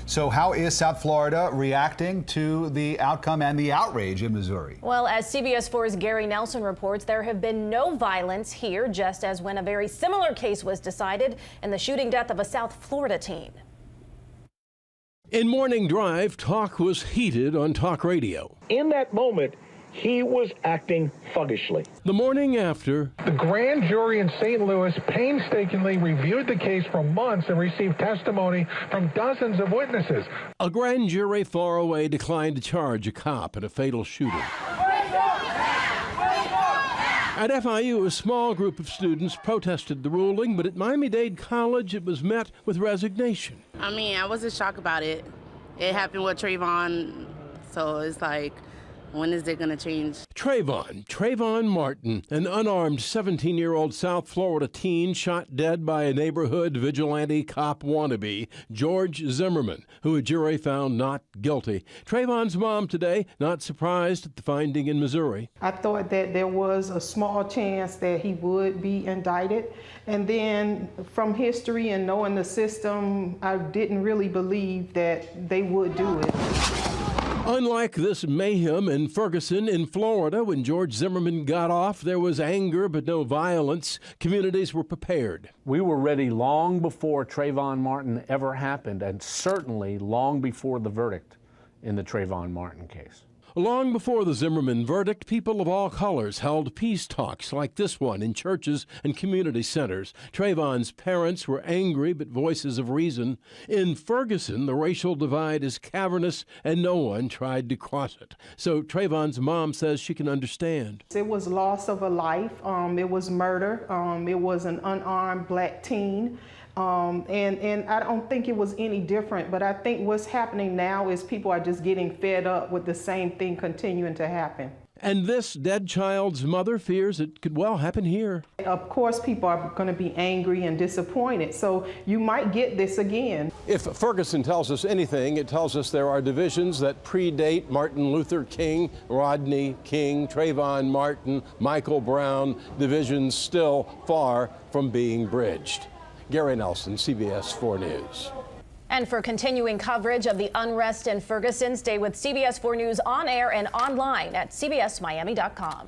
So how is South Florida reacting to the outcome and the outrage in Missouri? Well, as CBS 4's Gary Nelson reports, there have been no violence here, just as when a very similar case was decided in the shooting death of a South Florida teen. In Morning Drive, talk was heated on talk radio. In that moment, he was acting thuggishly. The morning after, the grand jury in St. Louis painstakingly reviewed the case for months and received testimony from dozens of witnesses. A grand jury far away declined to charge a cop in a fatal shooting. At FIU, a small group of students protested the ruling, but at Miami-Dade College, it was met with resignation. I wasn't shocked about it. It happened with Trayvon, so it's like, when is it going to change? Trayvon Martin, an unarmed 17-year-old South Florida teen shot dead by a neighborhood vigilante cop wannabe, George Zimmerman, who a jury found not guilty. Trayvon's mom today not surprised at the finding in Missouri. I thought that there was a small chance that he would be indicted. And then from history and knowing the system, I didn't really believe that they would do it. Unlike this mayhem in Ferguson in Florida, when George Zimmerman got off, there was anger but no violence. Communities were prepared. We were ready long before Trayvon Martin ever happened, and certainly long before the verdict in the Trayvon Martin case. Long before the Zimmerman verdict, people of all colors held peace talks like this one in churches and community centers. Trayvon's parents were angry but voices of reason. In Ferguson, the racial divide is cavernous and no one tried to cross it. So Trayvon's mom says she can understand. It was loss of a life. It was murder. It was an unarmed black teen. And I don't think it was any different, but I think what's happening now is people are just getting fed up with the same thing continuing to happen. And this dead child's mother fears it could well happen here. Of course, people are going to be angry and disappointed, so you might get this again. If Ferguson tells us anything, it tells us there are divisions that predate Martin Luther King, Rodney King, Trayvon Martin, Michael Brown, divisions still far from being bridged. Gary Nelson, CBS 4 News. And for continuing coverage of the unrest in Ferguson, stay with CBS 4 News on air and online at cbsmiami.com.